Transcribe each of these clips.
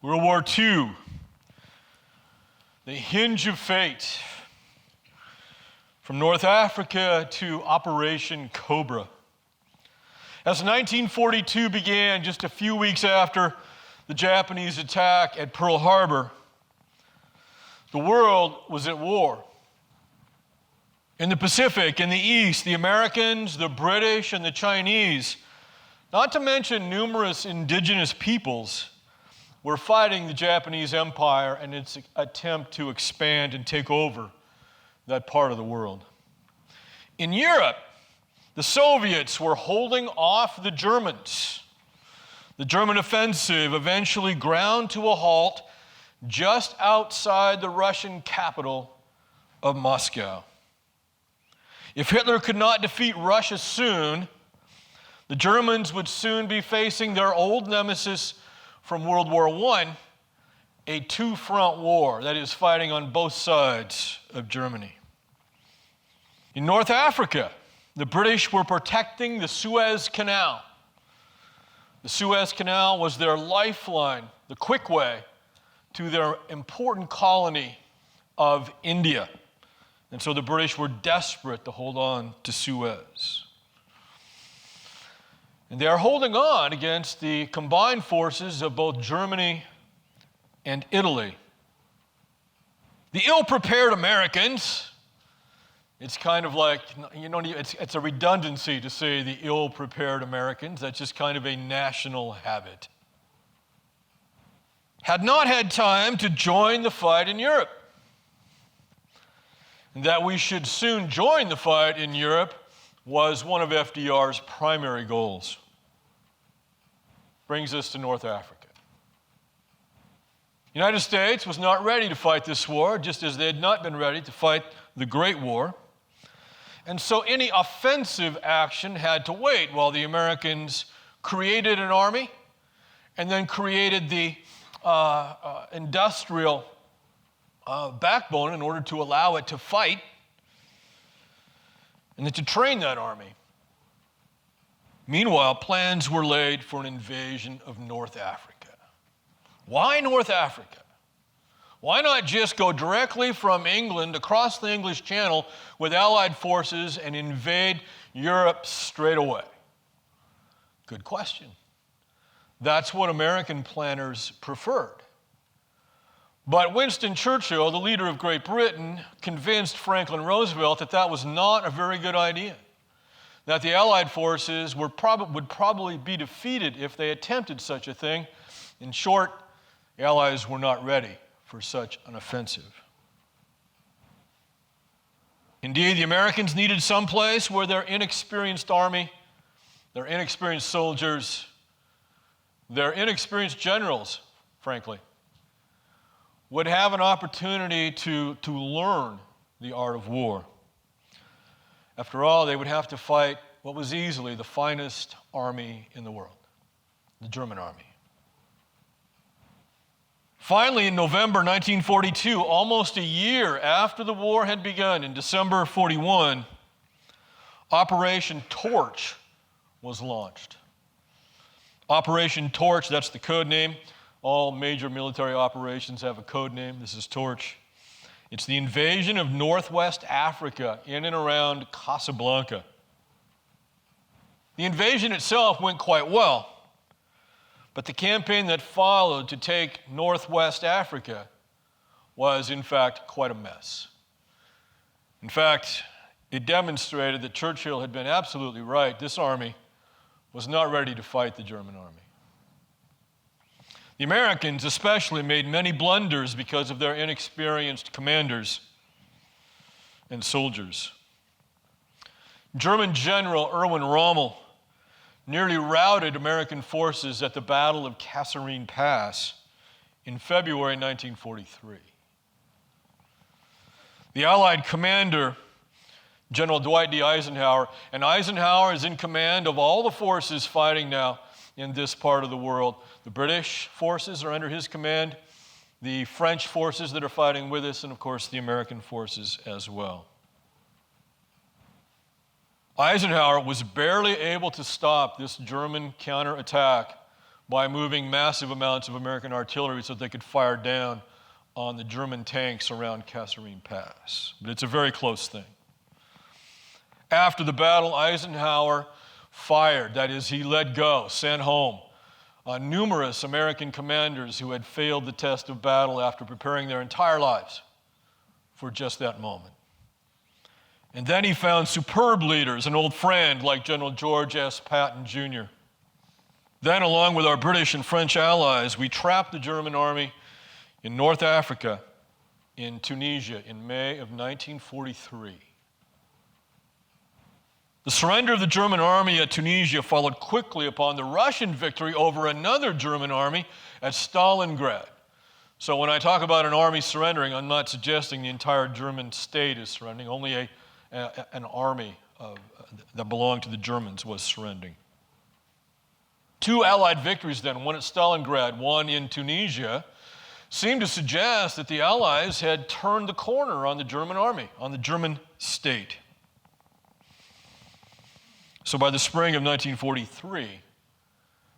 World War II, the hinge of fate, from North Africa to Operation Cobra. As 1942 began, just a few weeks after the Japanese attack at Pearl Harbor, the world was at war. In the Pacific, in the East, the Americans, the British, and the Chinese, not to mention numerous indigenous peoples, were fighting the Japanese Empire and its attempt to expand and take over that part of the world. In Europe, the Soviets were holding off the Germans. The German offensive eventually ground to a halt just outside the Russian capital of Moscow. If Hitler could not defeat Russia soon, the Germans would soon be facing their old nemesis from World War I, a two-front war, that is, fighting on both sides of Germany. In North Africa, the British were protecting the Suez Canal. The Suez Canal was their lifeline, the quick way to their important colony of India. And so the British were desperate to hold on to Suez. And they are holding on against the combined forces of both Germany and Italy. The ill-prepared Americans, it's kind of like, it's a redundancy to say the ill-prepared Americans. That's just kind of a national habit. Had not had time to join the fight in Europe. And that we should soon join the fight in Europe was one of FDR's primary goals. Brings us to North Africa. The United States was not ready to fight this war, just as they had not been ready to fight the Great War. And so any offensive action had to wait while the Americans created an army and then created the industrial backbone in order to allow it to fight and then to train that army. Meanwhile, plans were laid for an invasion of North Africa. Why North Africa? Why not just go directly from England across the English Channel with Allied forces and invade Europe straight away? Good question. That's what American planners preferred. But Winston Churchill, the leader of Great Britain, convinced Franklin Roosevelt that that was not a very good idea, that the Allied forces would probably be defeated if they attempted such a thing. In short, the Allies were not ready for such an offensive. Indeed, the Americans needed some place where their inexperienced army, their inexperienced soldiers, their inexperienced generals, frankly, would have an opportunity to learn the art of war. After all, they would have to fight what was easily the finest army in the world, the German army. Finally, in November 1942, almost a year after the war had begun, in December 41, Operation Torch was launched. Operation Torch, that's the code name. All major military operations have a code name. This is Torch. It's the invasion of Northwest Africa in and around Casablanca. The invasion itself went quite well, but the campaign that followed to take Northwest Africa was, in fact, quite a mess. In fact, it demonstrated that Churchill had been absolutely right. This army was not ready to fight the German army. The Americans especially made many blunders because of their inexperienced commanders and soldiers. German General Erwin Rommel nearly routed American forces at the Battle of Kasserine Pass in February 1943. The Allied commander, General Dwight D. Eisenhower, and Eisenhower is in command of all the forces fighting now in this part of the world. The British forces are under his command, the French forces that are fighting with us, and of course the American forces as well. Eisenhower was barely able to stop this German counterattack by moving massive amounts of American artillery so they could fire down on the German tanks around Kasserine Pass. But it's a very close thing. After the battle, Eisenhower fired, that is, he let go, sent home numerous American commanders who had failed the test of battle after preparing their entire lives for just that moment. And then he found superb leaders, an old friend like General George S. Patton, Jr. Then, along with our British and French allies, we trapped the German army in North Africa, in Tunisia, in May of 1943. The surrender of the German army at Tunisia followed quickly upon the Russian victory over another German army at Stalingrad. So when I talk about an army surrendering, I'm not suggesting the entire German state is surrendering. Only an army that belonged to the Germans was surrendering. Two Allied victories then, one at Stalingrad, one in Tunisia, seemed to suggest that the Allies had turned the corner on the German army, on the German state. So by the spring of 1943,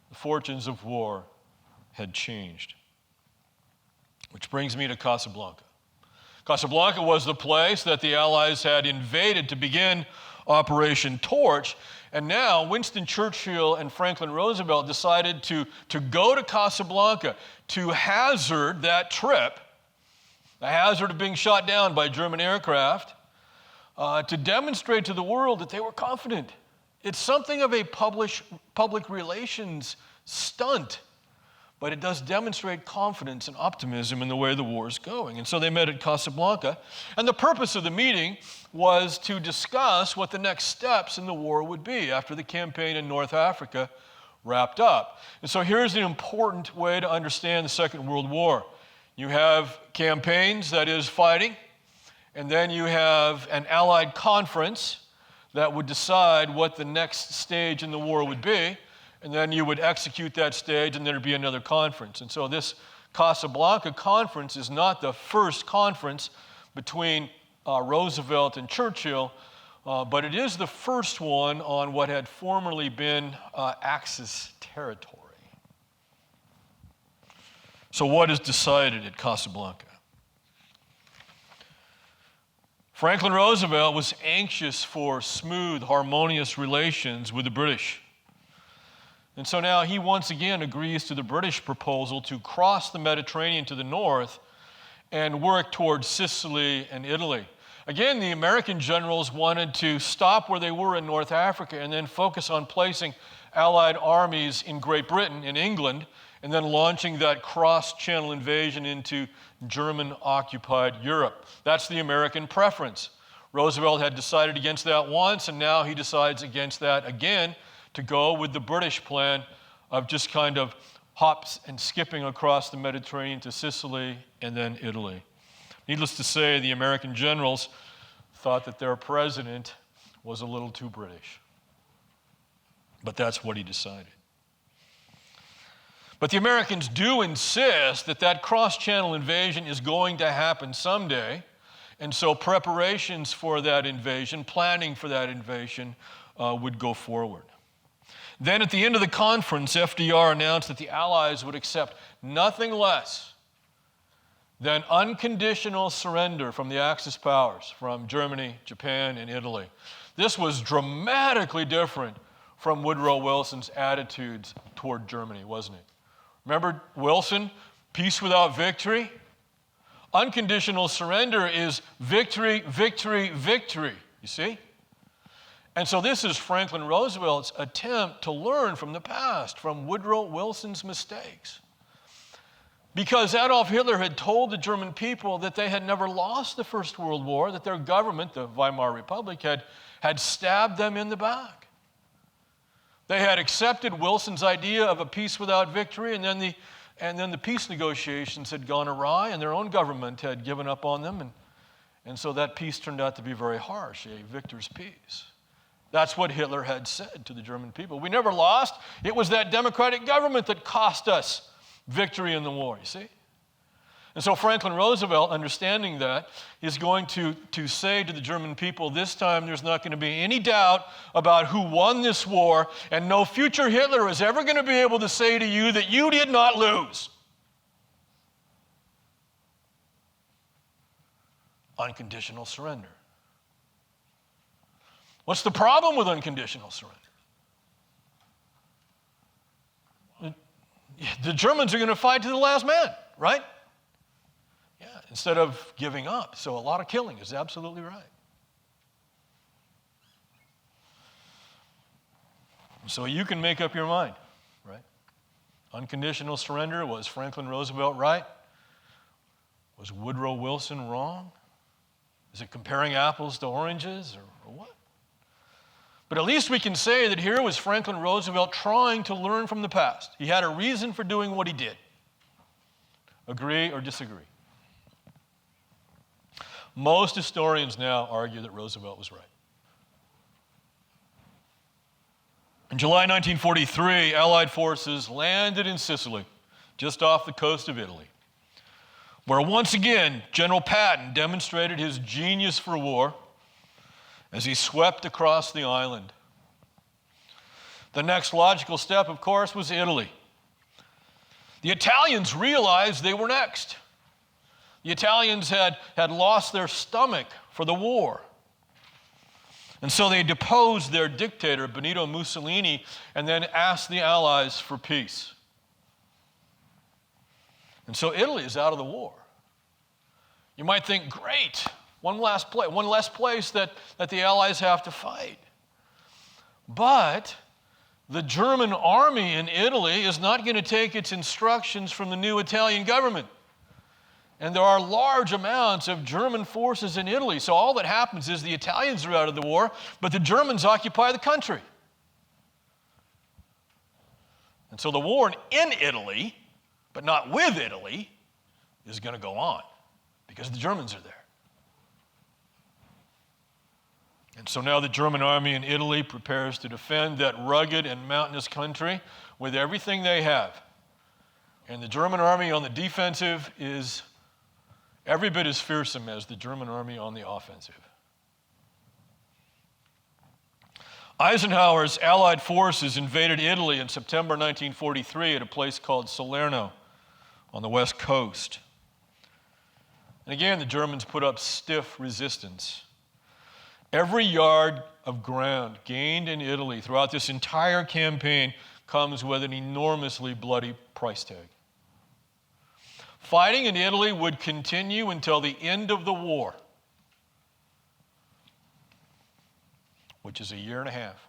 the fortunes of war had changed. Which brings me to Casablanca. Casablanca was the place that the Allies had invaded to begin Operation Torch, and now Winston Churchill and Franklin Roosevelt decided to go to Casablanca to hazard that trip, the hazard of being shot down by German aircraft, to demonstrate to the world that they were confident. It's something of a public relations stunt, but it does demonstrate confidence and optimism in the way the war is going. And so they met at Casablanca, and the purpose of the meeting was to discuss what the next steps in the war would be after the campaign in North Africa wrapped up. And so here's an important way to understand the Second World War. You have campaigns, that is fighting, and then you have an Allied conference that would decide what the next stage in the war would be, and then you would execute that stage, and there'd be another conference. And so this Casablanca conference is not the first conference between Roosevelt and Churchill, but it is the first one on what had formerly been Axis territory. So what is decided at Casablanca? Franklin Roosevelt was anxious for smooth, harmonious relations with the British. And so now he once again agrees to the British proposal to cross the Mediterranean to the north and work towards Sicily and Italy. Again, the American generals wanted to stop where they were in North Africa and then focus on placing Allied armies in Great Britain, in England, and then launching that cross-channel invasion into German-occupied Europe. That's the American preference. Roosevelt had decided against that once, and now he decides against that again to go with the British plan of just kind of hops and skipping across the Mediterranean to Sicily and then Italy. Needless to say, the American generals thought that their president was a little too British. But that's what he decided. But the Americans do insist that that cross-channel invasion is going to happen someday, and so preparations for that invasion, planning for that invasion, would go forward. Then at the end of the conference, FDR announced that the Allies would accept nothing less than unconditional surrender from the Axis powers, from Germany, Japan, and Italy. This was dramatically different from Woodrow Wilson's attitudes toward Germany, wasn't it? Remember Wilson, peace without victory? Unconditional surrender is victory, victory, victory, you see? And so this is Franklin Roosevelt's attempt to learn from the past, from Woodrow Wilson's mistakes. Because Adolf Hitler had told the German people that they had never lost the First World War, that their government, the Weimar Republic, had stabbed them in the back. They had accepted Wilson's idea of a peace without victory, and then the peace negotiations had gone awry, and their own government had given up on them, and so that peace turned out to be very harsh, a victor's peace. That's what Hitler had said to the German people. We never lost. It was that democratic government that cost us victory in the war, you see? And so Franklin Roosevelt, understanding that, is going to say to the German people, this time there's not going to be any doubt about who won this war, and no future Hitler is ever going to be able to say to you that you did not lose. Unconditional surrender. What's the problem with unconditional surrender? The Germans are going to fight to the last man, right? Yeah, instead of giving up. So a lot of killing is absolutely right. So you can make up your mind, right? Unconditional surrender, was Franklin Roosevelt right? Was Woodrow Wilson wrong? Is it comparing apples to oranges or what? But at least we can say that here was Franklin Roosevelt trying to learn from the past. He had a reason for doing what he did. Agree or disagree? Most historians now argue that Roosevelt was right. In July 1943, Allied forces landed in Sicily, just off the coast of Italy, where once again General Patton demonstrated his genius for war as he swept across the island. The next logical step, of course, was Italy. The Italians realized they were next. The Italians had lost their stomach for the war. And so they deposed their dictator, Benito Mussolini, and then asked the Allies for peace. And so Italy is out of the war. You might think, great, one less place that the Allies have to fight. But the German army in Italy is not going to take its instructions from the new Italian government. And there are large amounts of German forces in Italy. So all that happens is the Italians are out of the war, but the Germans occupy the country. And so the war in Italy, but not with Italy, is going to go on because the Germans are there. And so now the German army in Italy prepares to defend that rugged and mountainous country with everything they have. And the German army on the defensive is every bit as fearsome as the German army on the offensive. Eisenhower's Allied forces invaded Italy in September 1943 at a place called Salerno on the west coast. And again, the Germans put up stiff resistance. Every yard of ground gained in Italy throughout this entire campaign comes with an enormously bloody price tag. Fighting in Italy would continue until the end of the war, which is a year and a half.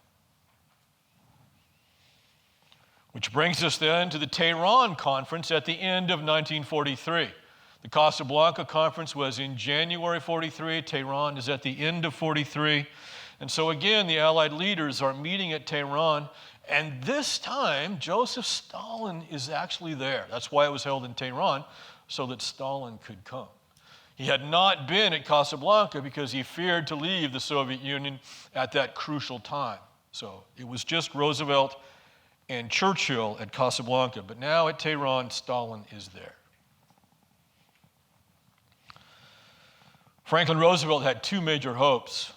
Which brings us then to the Tehran Conference at the end of 1943. The Casablanca Conference was in January 43. Tehran is at the end of 43. And so again, the Allied leaders are meeting at Tehran. And this time, Joseph Stalin is actually there. That's why it was held in Tehran, so that Stalin could come. He had not been at Casablanca because he feared to leave the Soviet Union at that crucial time. So it was just Roosevelt and Churchill at Casablanca. But now at Tehran, Stalin is there. Franklin Roosevelt had two major hopes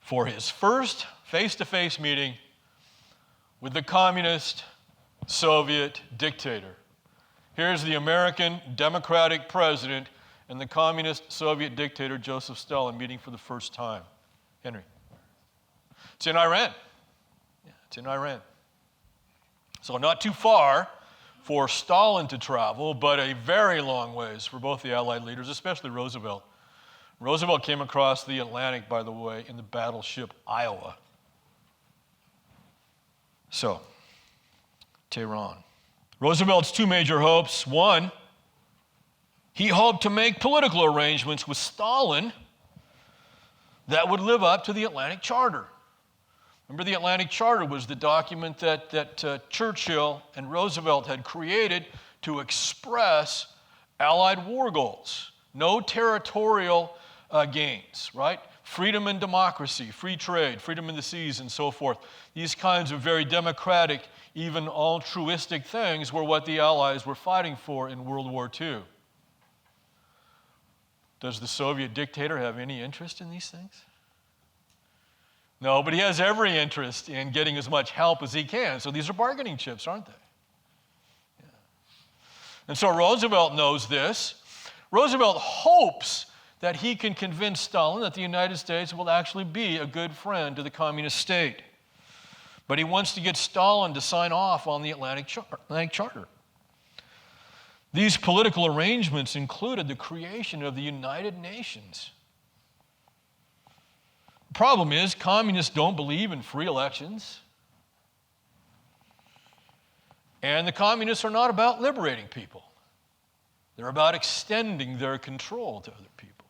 for his first face-to-face meeting with the communist Soviet dictator. Here's the American Democratic president and the communist Soviet dictator Joseph Stalin meeting for the first time. Henry. It's in Iran. Yeah, it's in Iran. So not too far for Stalin to travel, but a very long ways for both the Allied leaders, especially Roosevelt. Roosevelt came across the Atlantic, by the way, in the battleship Iowa. So, Tehran. Roosevelt's two major hopes. One, he hoped to make political arrangements with Stalin that would live up to the Atlantic Charter. Remember, the Atlantic Charter was the document that Churchill and Roosevelt had created to express Allied war goals. No territorial gains, right? Freedom and democracy, free trade, freedom in the seas, and so forth. These kinds of very democratic, even altruistic things were what the Allies were fighting for in World War II. Does the Soviet dictator have any interest in these things? No, but he has every interest in getting as much help as he can. So these are bargaining chips, aren't they? Yeah. And so Roosevelt knows this. Roosevelt hopes that he can convince Stalin that the United States will actually be a good friend to the communist state. But he wants to get Stalin to sign off on the Atlantic Charter. These political arrangements included the creation of the United Nations. The problem is, communists don't believe in free elections. And the communists are not about liberating people. They're about extending their control to other people.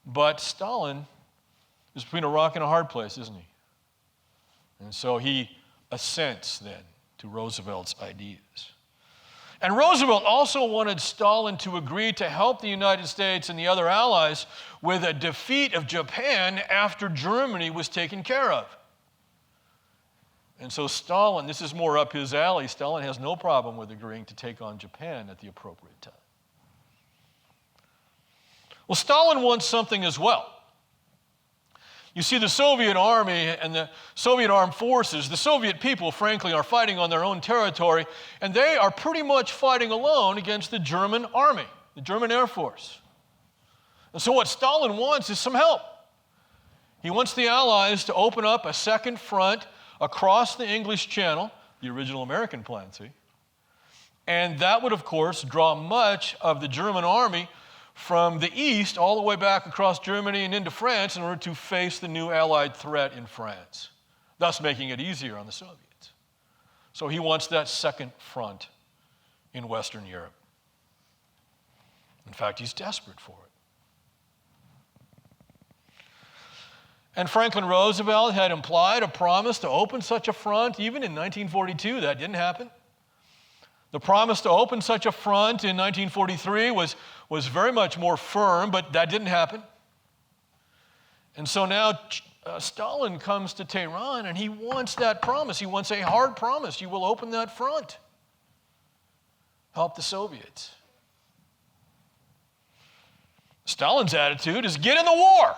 But Stalin is between a rock and a hard place, isn't he? And so he assents then to Roosevelt's ideas. And Roosevelt also wanted Stalin to agree to help the United States and the other allies with a defeat of Japan after Germany was taken care of. And so Stalin, this is more up his alley, Stalin has no problem with agreeing to take on Japan at the appropriate time. Well, Stalin wants something as well. You see, the Soviet army and the Soviet armed forces, the Soviet people, frankly, are fighting on their own territory, and they are pretty much fighting alone against the German army, the German Air Force. And so what Stalin wants is some help. He wants the Allies to open up a second front across the English Channel, the original American plan, see? And that would, of course, draw much of the German army from the east all the way back across Germany and into France in order to face the new Allied threat in France, thus making it easier on the Soviets. So he wants that second front in Western Europe. In fact, he's desperate for it. And Franklin Roosevelt had implied a promise to open such a front even in 1942. That didn't happen. The promise to open such a front in 1943 was very much more firm, but that didn't happen. And so now Stalin comes to Tehran and he wants that promise. He wants a hard promise. You will open that front. Help the Soviets. Stalin's attitude is get in the war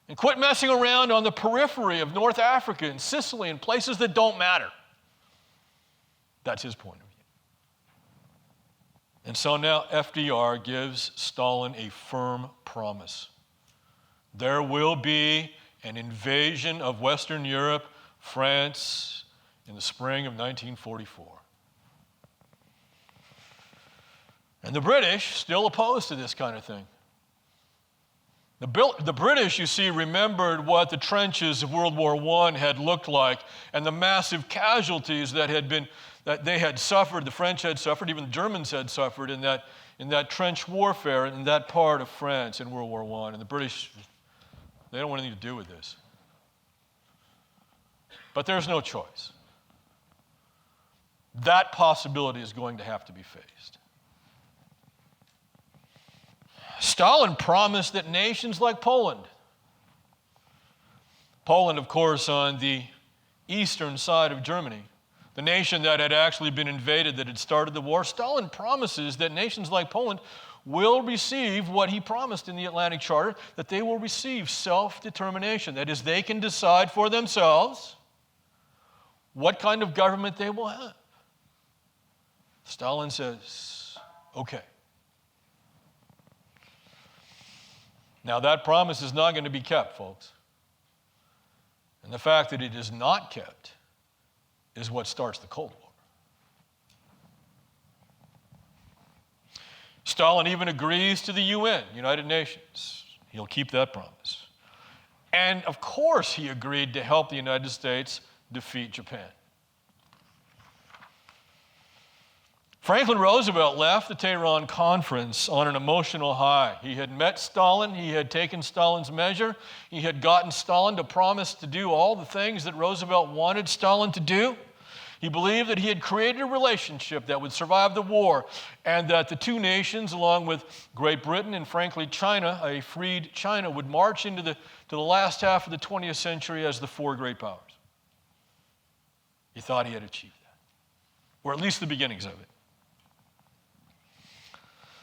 and quit messing around on the periphery of North Africa and Sicily and places that don't matter. That's his point of view. And so now FDR gives Stalin a firm promise. There will be an invasion of Western Europe, France, in the spring of 1944. And the British still opposed to this kind of thing. The British, you see, remembered what the trenches of World War I had looked like and the massive casualties that they had suffered, the French had suffered, even the Germans had suffered in that trench warfare in that part of France in World War I. And the British, they don't want anything to do with this. But there's no choice. That possibility is going to have to be faced. Stalin promised that nations like Poland, of course, on the eastern side of Germany, the nation that had actually been invaded, that had started the war, Stalin promises that nations like Poland will receive what he promised in the Atlantic Charter, that they will receive self-determination. That is, they can decide for themselves what kind of government they will have. Stalin says, okay. Now, that promise is not going to be kept, folks. And the fact that it is not kept is what starts the Cold War. Stalin even agrees to the UN, United Nations. He'll keep that promise. And, of course, he agreed to help the United States defeat Japan. Franklin Roosevelt left the Tehran conference on an emotional high. He had met Stalin. He had taken Stalin's measure. He had gotten Stalin to promise to do all the things that Roosevelt wanted Stalin to do. He believed that he had created a relationship that would survive the war and that the two nations, along with Great Britain and, frankly, China, a freed China, would march into the last half of the 20th century as the four great powers. He thought he had achieved that, or at least the beginnings of it.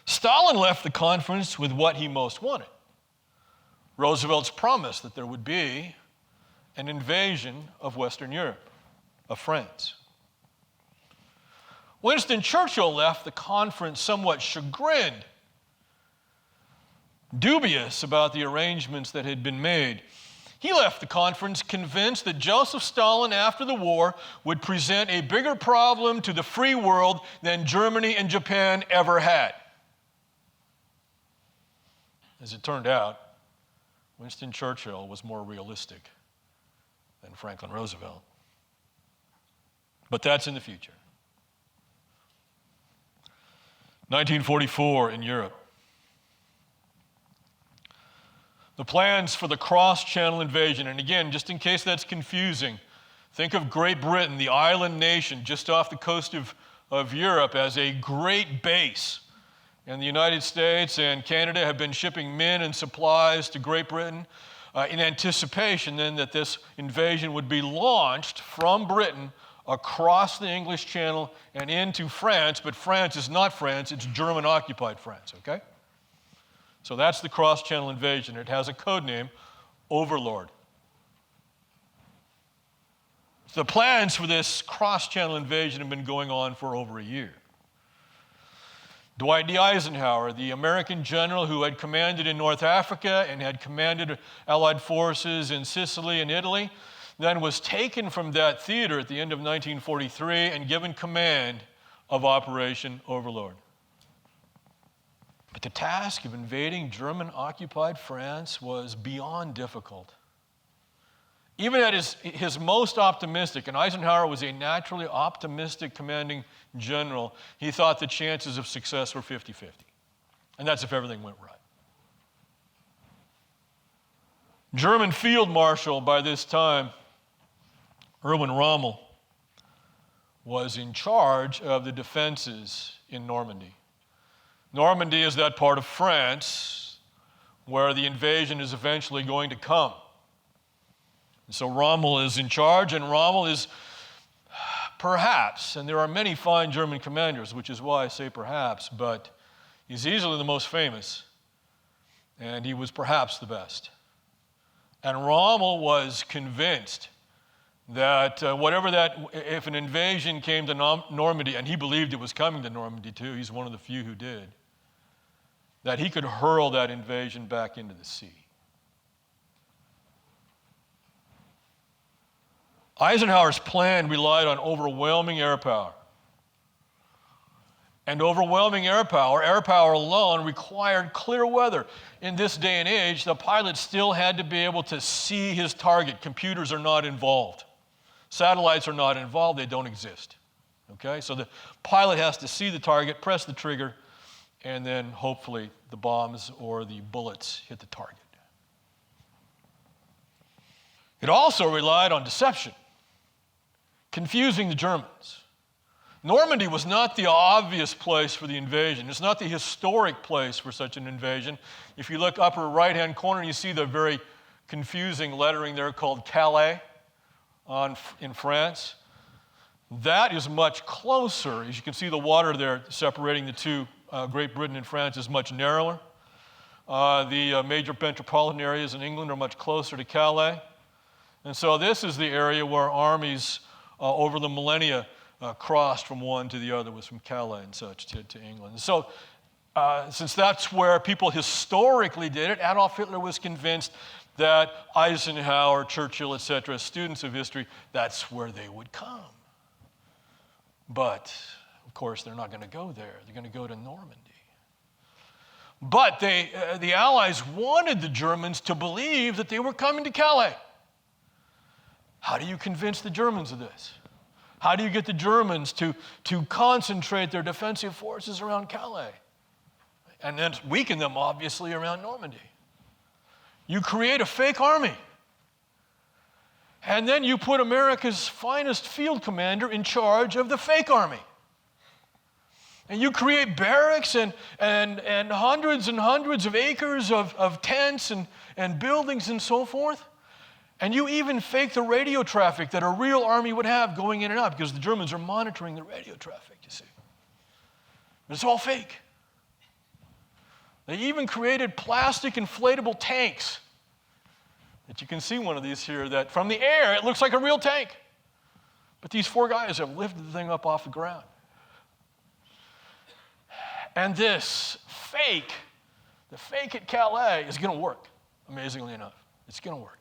Stalin left the conference with what he most wanted: Roosevelt's promise that there would be an invasion of Western Europe, of France. Winston Churchill left the conference somewhat chagrined, dubious about the arrangements that had been made. He left the conference convinced that Joseph Stalin, after the war, would present a bigger problem to the free world than Germany and Japan ever had. As it turned out, Winston Churchill was more realistic than Franklin Roosevelt. But that's in the future. 1944 in Europe. The plans for the cross-channel invasion, and again, just in case that's confusing, think of Great Britain, the island nation just off the coast of Europe, as a great base. And the United States and Canada have been shipping men and supplies to Great Britain in anticipation then that this invasion would be launched from Britain across the English Channel and into France, but France is not France, it's German-occupied France, okay? So that's the cross-channel invasion. It has a code name, Overlord. The plans for this cross-channel invasion have been going on for over a year. Dwight D. Eisenhower, the American general who had commanded in North Africa and had commanded Allied forces in Sicily and Italy, then was taken from that theater at the end of 1943 and given command of Operation Overlord. But the task of invading German-occupied France was beyond difficult. Even at his most optimistic, and Eisenhower was a naturally optimistic commanding general, he thought the chances of success were 50-50. And that's if everything went right. German Field Marshal by this time, Erwin Rommel, was in charge of the defenses in Normandy. Normandy is that part of France where the invasion is eventually going to come. And so Rommel is in charge, and Rommel is perhaps, and there are many fine German commanders, which is why I say perhaps, but he's easily the most famous, and he was perhaps the best. And Rommel was convinced that if an invasion came to Normandy, and he believed it was coming to Normandy too, he's one of the few who did, that he could hurl that invasion back into the sea. Eisenhower's plan relied on overwhelming air power. And overwhelming air power alone required clear weather. In this day and age, the pilot still had to be able to see his target. Computers are not involved. Satellites are not involved, they don't exist. Okay, so the pilot has to see the target, press the trigger, and then hopefully the bombs or the bullets hit the target. It also relied on deception, confusing the Germans. Normandy was not the obvious place for the invasion. It's not the historic place for such an invasion. If you look upper right-hand corner, you see the very confusing lettering there called Calais in France. That is much closer. As you can see, the water there separating the two, Great Britain and France, is much narrower. The major metropolitan areas in England are much closer to Calais. And so this is the area where armies over the millennia crossed from one to the other, was from Calais and such to England. So since that's where people historically did it, Adolf Hitler was convinced that Eisenhower, Churchill, etc., students of history, that's where they would come. But, of course, they're not going to go there. They're going to go to Normandy. But the Allies wanted the Germans to believe that they were coming to Calais. How do you convince the Germans of this? How do you get the Germans to concentrate their defensive forces around Calais? And then weaken them, obviously, around Normandy. You create a fake army. And then you put America's finest field commander in charge of the fake army. And you create barracks and hundreds and hundreds of acres of tents and buildings and so forth. And you even fake the radio traffic that a real army would have going in and out, because the Germans are monitoring the radio traffic, you see. But it's all fake. They even created plastic inflatable tanks. That you can see one of these here that from the air, it looks like a real tank. But these 4 guys have lifted the thing up off the ground. And this the fake at Calais is going to work, amazingly enough. It's going to work.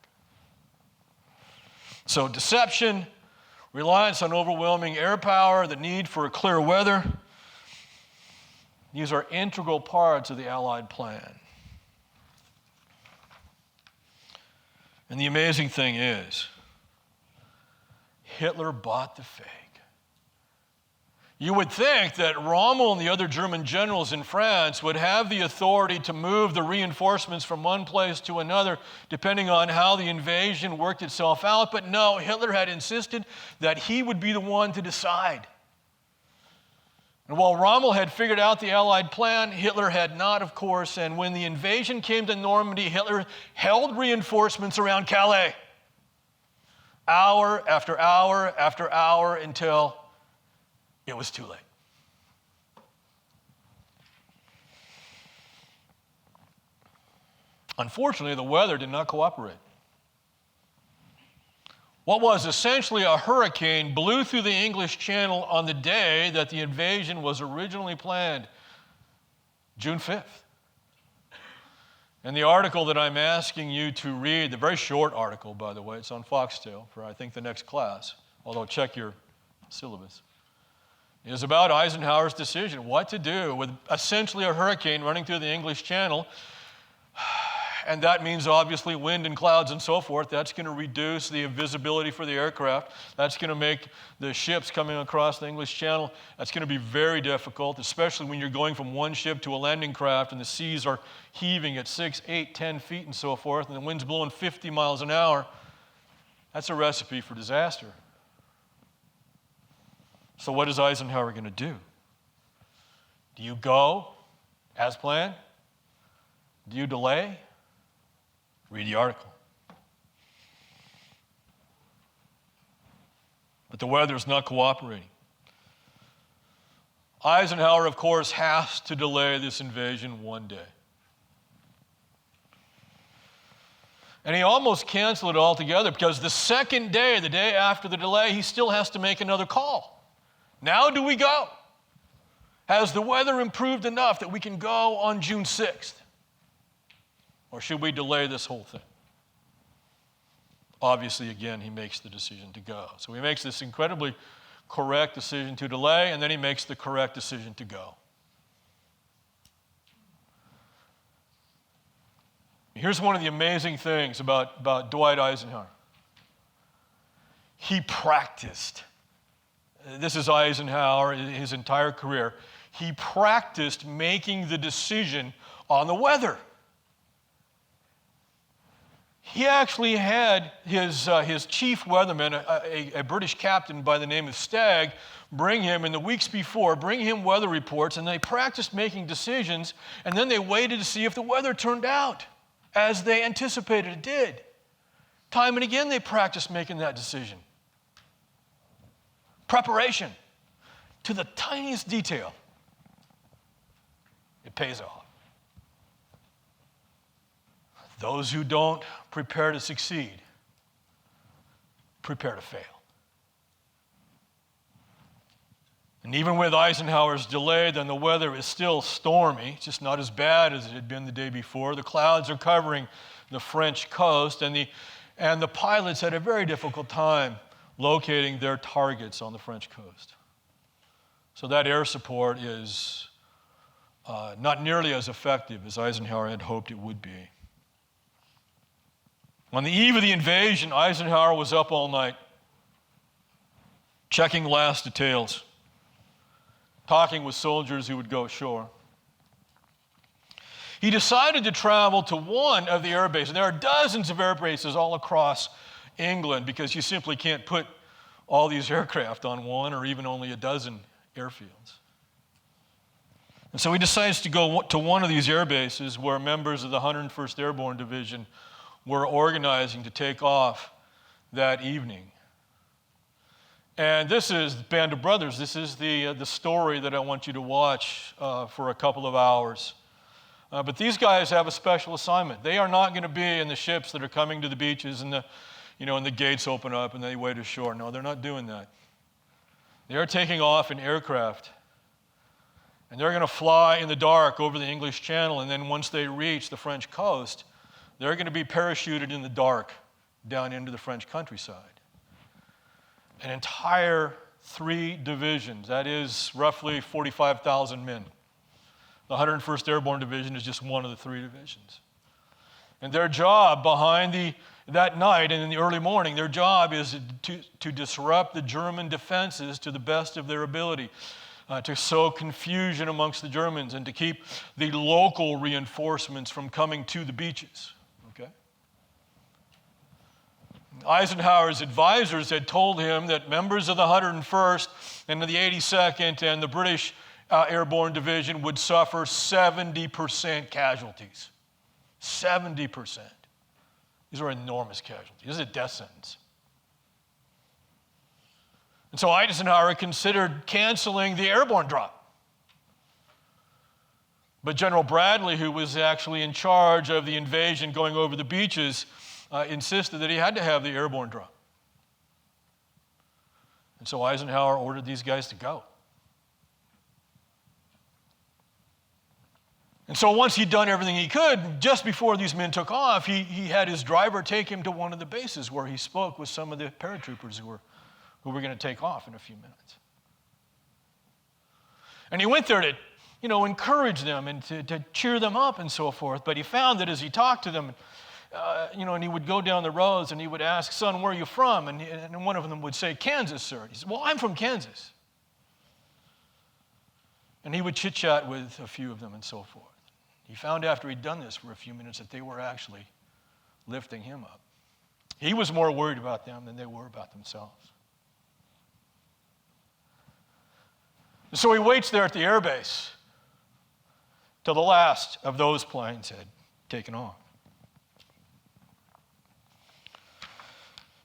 So deception, reliance on overwhelming air power, the need for clear weather, these are integral parts of the Allied plan. And the amazing thing is, Hitler bought the fake. You would think that Rommel and the other German generals in France would have the authority to move the reinforcements from one place to another, depending on how the invasion worked itself out. But no, Hitler had insisted that he would be the one to decide. And while Rommel had figured out the Allied plan, Hitler had not, of course. And when the invasion came to Normandy, Hitler held reinforcements around Calais, hour after hour after hour, until it was too late. Unfortunately, the weather did not cooperate. What was essentially a hurricane blew through the English Channel on the day that the invasion was originally planned, June 5th. And the article that I'm asking you to read, the very short article, by the way, it's on Foxtail for, I think, the next class, although check your syllabus, is about Eisenhower's decision, what to do with essentially a hurricane running through the English Channel. And that means obviously wind and clouds and so forth. That's going to reduce the visibility for the aircraft. That's going to make the ships coming across the English Channel, that's going to be very difficult, especially when you're going from one ship to a landing craft and the seas are heaving at 6, 8, 10 feet and so forth, and the wind's blowing 50 miles an hour. That's a recipe for disaster. So what is Eisenhower going to do? Do you go as planned? Do you delay? Read the article. But the weather is not cooperating. Eisenhower, of course, has to delay this invasion one day. And he almost canceled it altogether because the second day, the day after the delay, he still has to make another call. Now do we go? Has the weather improved enough that we can go on June 6th? Or should we delay this whole thing? Obviously, again, he makes the decision to go. So he makes this incredibly correct decision to delay, and then he makes the correct decision to go. Here's one of the amazing things about Dwight Eisenhower. He practiced. This is Eisenhower, his entire career. He practiced making the decision on the weather. He actually had his chief weatherman, a British captain by the name of Stagg, bring him in the weeks before, bring him weather reports, and they practiced making decisions, and then they waited to see if the weather turned out as they anticipated it did. Time and again, they practiced making that decision. Preparation to the tiniest detail. It pays off. Those who don't prepare to succeed, prepare to fail. And even with Eisenhower's delay, then the weather is still stormy. It's just not as bad as it had been the day before. The clouds are covering the French coast, and the pilots had a very difficult time locating their targets on the French coast. So that air support is not nearly as effective as Eisenhower had hoped it would be. On the eve of the invasion, Eisenhower was up all night, checking last details, talking with soldiers who would go ashore. He decided to travel to one of the air bases. There are dozens of air bases all across England because you simply can't put all these aircraft on one or even only a dozen airfields. And so he decides to go to one of these air bases where members of the 101st Airborne Division were organizing to take off that evening. And this is Band of Brothers. This is the story that I want you to watch for a couple of hours But these guys have a special assignment. They are not going to be in the ships that are coming to the beaches and the gates open up and they wade ashore. No, they're not doing that. They are taking off in aircraft. And they're going to fly in the dark over the English Channel, and then once they reach the French coast, they're going to be parachuted in the dark down into the French countryside. An entire 3 divisions, that is roughly 45,000 men. The 101st Airborne Division is just one of the 3 divisions. And their job that night and in the early morning, their job is to disrupt the German defenses to the best of their ability, to sow confusion amongst the Germans and to keep the local reinforcements from coming to the beaches. Okay? Eisenhower's advisors had told him that members of the 101st and the 82nd and the British Airborne Division would suffer 70% casualties. 70%. These are enormous casualties. This is a death sentence. And so Eisenhower considered canceling the airborne drop. But General Bradley, who was actually in charge of the invasion going over the beaches, insisted that he had to have the airborne drop. And so Eisenhower ordered these guys to go. And so once he'd done everything he could, just before these men took off, he had his driver take him to one of the bases where he spoke with some of the paratroopers who were going to take off in a few minutes. And he went there to, encourage them and to cheer them up and so forth. But he found that as he talked to them, and he would go down the roads and he would ask, "Son, where are you from?" And one of them would say, "Kansas, sir." He said, "Well, I'm from Kansas." And he would chit-chat with a few of them and so forth. He found after he'd done this for a few minutes that they were actually lifting him up. He was more worried about them than they were about themselves. So he waits there at the airbase till the last of those planes had taken off.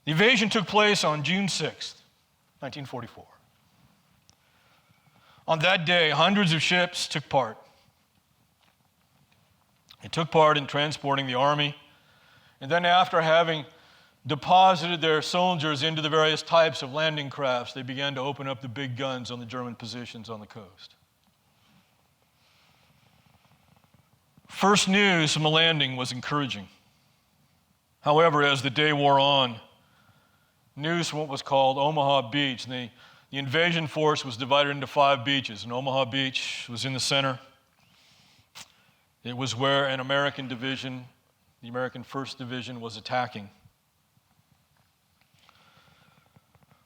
The invasion took place on June 6th, 1944. On that day, hundreds of ships took part. They took part in transporting the army, and then after having deposited their soldiers into the various types of landing crafts, they began to open up the big guns on the German positions on the coast. First news from the landing was encouraging. However, as the day wore on, news from what was called Omaha Beach, and the invasion force was divided into 5 beaches, and Omaha Beach was in the center. It was where an American division, the American 1st Division, was attacking.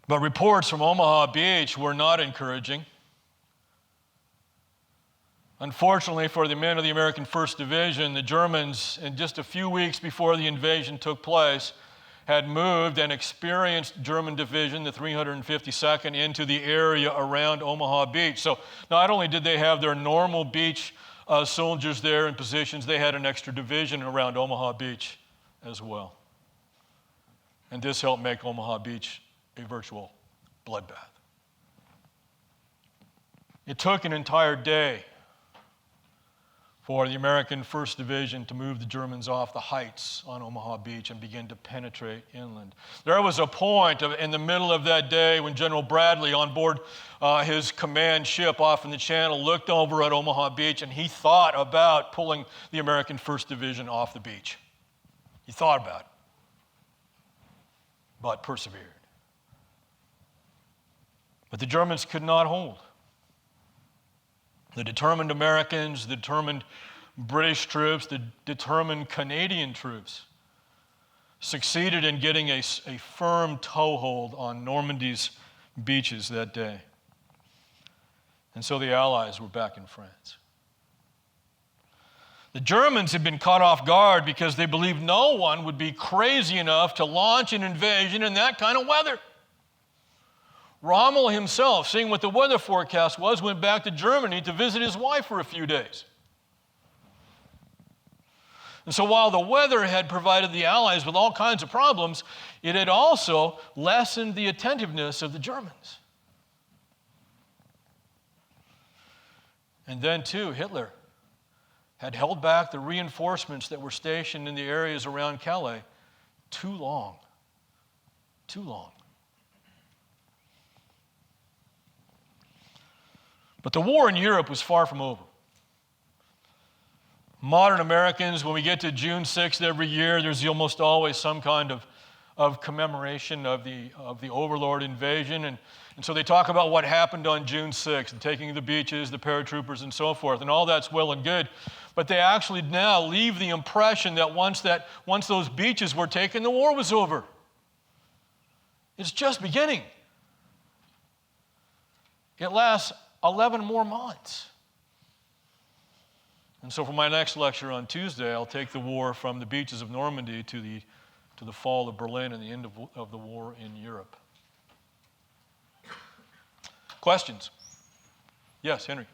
But reports from Omaha Beach were not encouraging. Unfortunately for the men of the American 1st Division, the Germans, in just a few weeks before the invasion took place, had moved an experienced German division, the 352nd, into the area around Omaha Beach. So not only did they have their normal beach soldiers there in positions, they had an extra division around Omaha Beach as well. And this helped make Omaha Beach a virtual bloodbath. It took an entire day for the American 1st Division to move the Germans off the heights on Omaha Beach and begin to penetrate inland. There was a point in the middle of that day when General Bradley, on board his command ship off in the channel, looked over at Omaha Beach and he thought about pulling the American 1st Division off the beach. He thought about it, but persevered. But the Germans could not hold. The determined Americans, the determined British troops, the determined Canadian troops succeeded in getting a firm toehold on Normandy's beaches that day. And so the Allies were back in France. The Germans had been caught off guard because they believed no one would be crazy enough to launch an invasion in that kind of weather. Rommel himself, seeing what the weather forecast was, went back to Germany to visit his wife for a few days. And so while the weather had provided the Allies with all kinds of problems, it had also lessened the attentiveness of the Germans. And then, too, Hitler had held back the reinforcements that were stationed in the areas around Calais too long. Too long. But the war in Europe was far from over. Modern Americans, when we get to June 6th every year, there's almost always some kind of commemoration of the Overlord invasion. And so they talk about what happened on June 6th, the taking of the beaches, the paratroopers, and so forth. And all that's well and good. But they actually now leave the impression that once those beaches were taken, the war was over. It's just beginning. It lasts 11 more months. And so for my next lecture on Tuesday, I'll take the war from the beaches of Normandy to the fall of Berlin and the end of the war in Europe. Questions? Yes, Henry.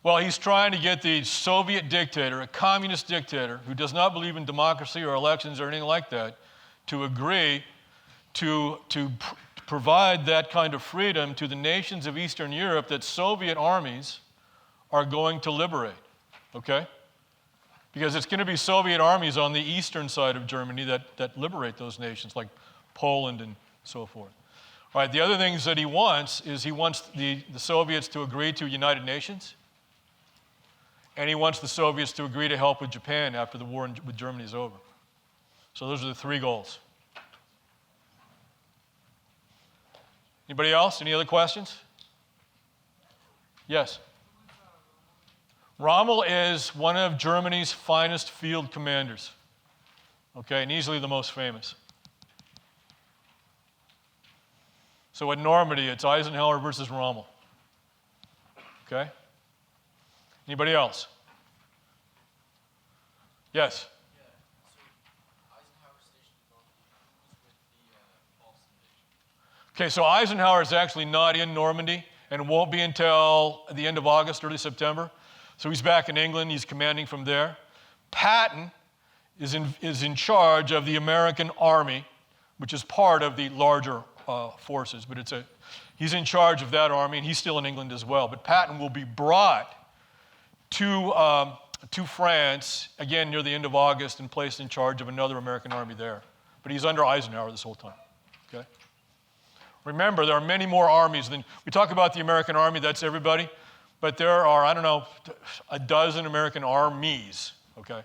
Well, he's trying to get the Soviet dictator, a communist dictator, who does not believe in democracy or elections or anything like that, to agree to provide that kind of freedom to the nations of Eastern Europe that Soviet armies are going to liberate, okay? Because it's going to be Soviet armies on the eastern side of Germany that liberate those nations, like Poland and so forth. All right, the other things that he wants is he wants the Soviets to agree to United Nations, and he wants the Soviets to agree to help with Japan after the war with Germany is over. So those are the three goals. Anybody else? Any other questions? Yes. Rommel is one of Germany's finest field commanders, okay, and easily the most famous. So at Normandy, it's Eisenhower versus Rommel, okay? Anybody else? Yes? Yeah, so Eisenhower stationed in Normandy. Who was with the false invasion? Okay, so Eisenhower is actually not in Normandy and won't be until the end of August, early September. So he's back in England. He's commanding from there. Patton is in charge of the American Army, which is part of the larger forces. But he's in charge of that army, and he's still in England as well. But Patton will be brought to France, again, near the end of August, and placed in charge of another American army there. But he's under Eisenhower this whole time, okay? Remember, there are many more armies than, we talk about the American army, that's everybody, but there are, I don't know, a dozen American armies, okay,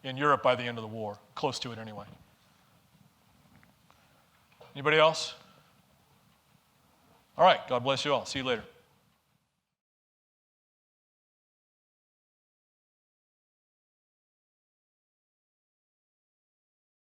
in Europe by the end of the war, close to it anyway. Anybody else? All right, God bless you all. See you later.